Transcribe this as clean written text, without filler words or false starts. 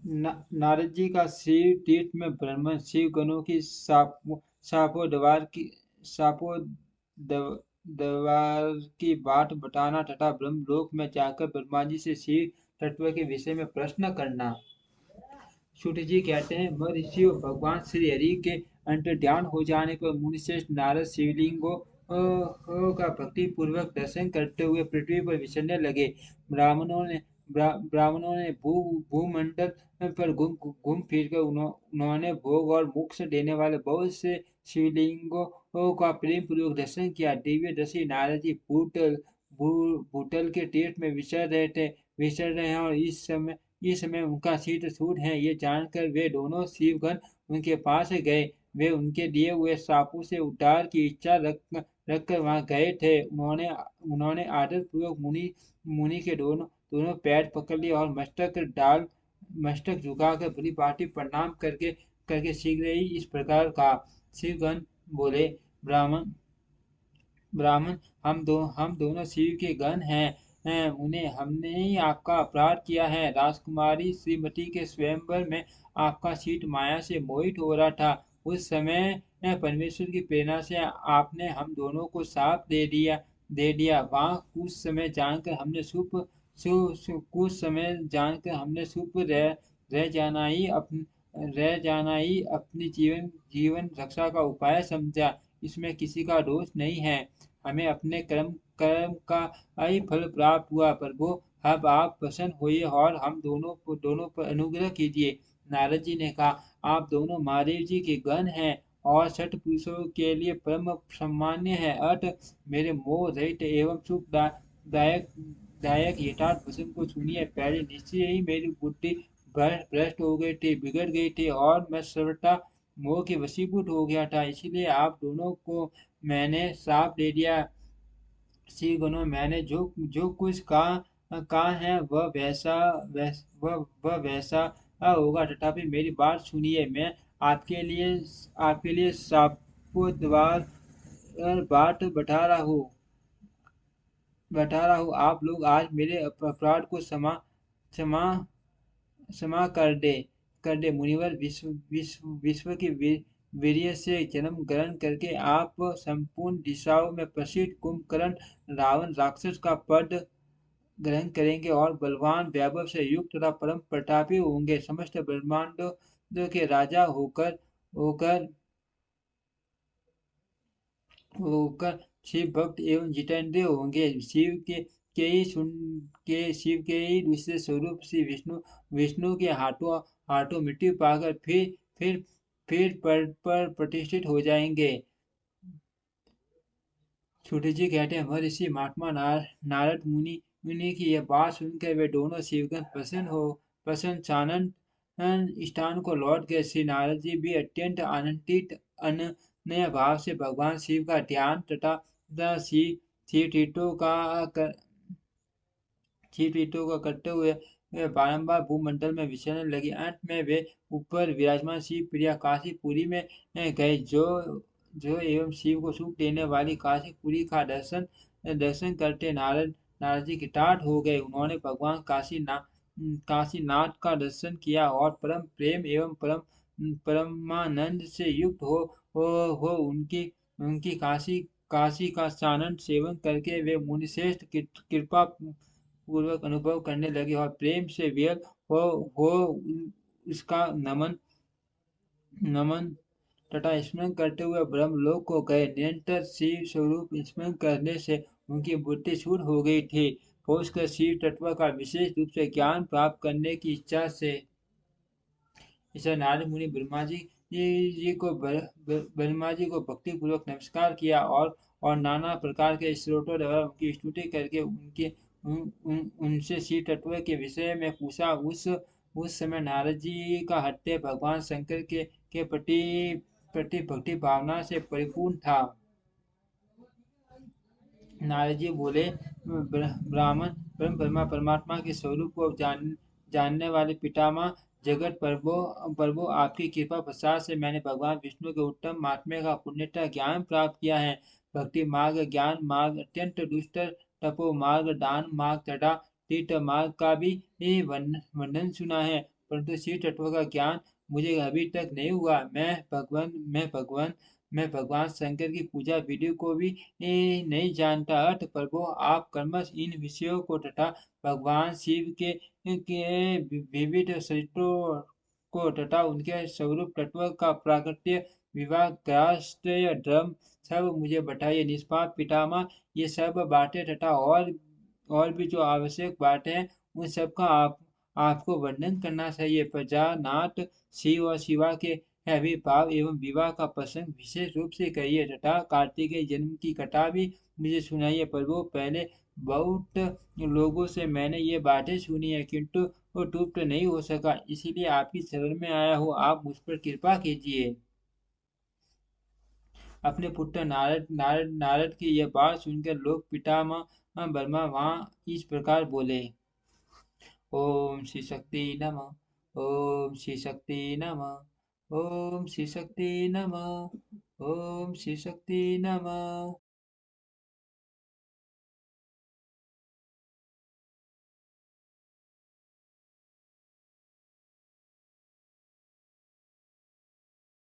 नारद जी का शिव तीर्थ में ब्राह्मण शिव गणों की सापोद्वार की सापोद्वार की बाट बताना तथा ब्रह्मलोक में जाकर ब्रह्मा जी से शिव तत्व के विषय में प्रश्न करना। सूत जी कहते हैं, महर्षि और भगवान श्री हरि के अंतर्ध्यान हो जाने पर मुनिश्रेष्ठ नारद शिवलिंगों का भक्ति पूर्वक दर्शन करते हुए पृथ्वी पर विचरने लगे। ब्राह्मणों ने भूमंडल पर घूम फिर कर उन्होंने भोग और मोक्ष देने वाले बहुत से शिवलिंगों का प्रेम पूर्वक दर्शन किया। दिव्य दर्शी नारद जी भूतल के तीर्थ में विचर रहे हैं और इस समय उनका शीत सूट है, ये जानकर वे दोनों शिवगण उनके पास गए। वे उनके दिए हुए सापों से उद्धार की इच्छा रखकर वहां गए थे। उन्होंने आदर पूर्वक मुनि के दोनों दोनों पैर पकड़ लिए और मस्तक झुकाकर भली भांति प्रणाम करके करके शीघ्र ही इस प्रकार कहा। शिवगण बोले, ब्राह्मण ब्राह्मण हम दोनों शिव के गण हैं, उन्हें हमने ही आपका अपराध किया है। राजकुमारी श्रीमती के स्वयंवर में आपका शीत माया से मोहित हो रहा था। उस समय परमेश्वर की प्रेरणा से आपने हम दोनों को साप दे दिया। वहाँ कुछ समय जानकर हमने कुछ समय जानकर हमने रह जाना ही अपनी जीवन रक्षा का उपाय समझा। इसमें किसी का दोष नहीं है। हमें अपने कर्म का ही फल प्राप्त हुआ। प्रभु, अब आप प्रसन्न होइए और हम दोनों पर अनुग्रह कीजिए। नारद जी ने कहा, आप दोनों महादेव जी के गण हैं और सठ पुरुषों के लिए परम सम्मान्य है। अतः मेरे मोह रहित एवं सुखदायक दायक यथार्थ वचन को सुनिए। पहले निश्चय ही मेरी बुद्धि भ्रष्ट हो गई थी, बिगड़ गई थी और मैं सर्वथा मोह के वशीभूत हो गया था। इसीलिए आप दोनों को मैंने श्राप दे दिया। श्री गणों, मैंने जो जो कुछ कहा है वह वैसा होगा। तथापि मेरी बात सुनिए। मैं आपके लिए शापोद्वार बाट बैठा रहा हूँ। आप लोग आज मेरे अपराध को क्षमा क्षमा कर दे। मुनिवर, विश्व के वीर्य से जन्म ग्रहण करके आप संपूर्ण दिशाओं में प्रसिद्ध कुंभकर्ण रावण राक्षस का पद ग्रहण करेंगे और बलवान वैभव से युक्त तथा परम प्रतापी होंगे। समस्त ब्रह्मांडों के राजा होकर होकर शिव भक्त एवं जितेंद्रिय होंगे। शिव के ही दूसरे स्वरूप श्री विष्णु के हाथों मृत्यु पाकर फिर पर प्रतिष्ठित हो जाएंगे। छोटे जी कहते हैं, महर्षि महात्मा नारद मुनि की यह बात सुनकर वे दोनों शिवगण प्रसन्न सानंद स्थान को लौट गए। श्री नारद जी भी अत्यंत आनंदित अनन्य भाव से भगवान शिव का ध्यान तथा शिव तीर्थों का करते हुए वे बारंबार भूमंडल में विचरने लगे। अंत में वे ऊपर विराजमान शिव प्रिया काशीपुरी में गए। जो एवं शिव को सुख देने वाली काशीपुरी का दर्शन करते नारद जी कृतार्थ हो गए। उन्होंने भगवान काशीनाथ का दर्शन किया और परम प्रेम एवं परमानंद से युक्त हो उनकी काशी का सानंद सेवन करके वे मुनिश्रेष्ठ कृपा पूर्वक अनुभव करने लगे और प्रेम से व्यक्त हो उसका नमन तथा स्मरण करते हुए ब्रह्मलोक को गए। निरंतर शिव स्वरूप स्मरण करने से उनकी बुद्धि शुद्ध हो गई थी। पहुंचकर शिव तत्व का विशेष रूप से ज्ञान प्राप्त करने की इच्छा से ईश्वर नारद मुनि ब्रह्मा जी को भक्ति पूर्वक नमस्कार किया और नाना प्रकार के स्त्रोतों द्वारा उनकी स्तुति करके उनसे शिव तत्व के विषय में पूछा। उस समय नारद जी का हृदय भगवान शंकर के प्रति भक्ति भावना से परिपूर्ण था। नारद जी बोले, ब्राह्मण ब्रह्मा परमात्मा के स्वरूप को जानने वाले पितामह जगत प्रभु, आपकी कृपा प्रसाद से मैंने भगवान विष्णु के उत्तम महात्म्य का पुण्यता ज्ञान प्राप्त किया है। भक्ति मार्ग, ज्ञान मार्ग, अत्यंत दुष्ट तपो मार्ग, दान मार्ग तथा तीर्थ मार्ग का भी वर्णन सुना है। परंतु शिव तत्व का ज्ञान मुझे अभी तक नहीं हुआ। मैं भगवान शंकर की पूजा विधि को भी नहीं जानता। अतः प्रभु आप क्रमश इन विषयों को तथा भगवान शिव के विविध चरित्रों को तथा उनके स्वरूप तत्व का प्राकट्य विवाह ग्रास्य धर्म सब मुझे बताइए। निष्पाप पितामह, ये सब बातें तथा और भी जो आवश्यक बातें हैं उन सब का आपको वर्णन करना चाहिए। प्रजानाथ शिव और शिवा के आविर्भाव एवं विवाह का प्रसंग विशेष रूप से कहिए तथा कार्तिकेय जन्म की कथा भी मुझे सुनाइए। प्रभु पहले बहुत लोगों से मैंने ये बातें सुनी है, किंतु वो तृप्त नहीं हो सका, इसीलिए आपकी शरण में आया हूँ। आप मुझ पर कृपा कीजिए। अपने पुत्र नारद की यह बात सुनकर लोग पितामह ब्रह्मा वहाँ इस प्रकार बोले। ओम श्री शक्ति नमः। ओम श्री शक्ति नमः। ओम श्री शक्ति नमः। ओम श्री शक्ति नमः।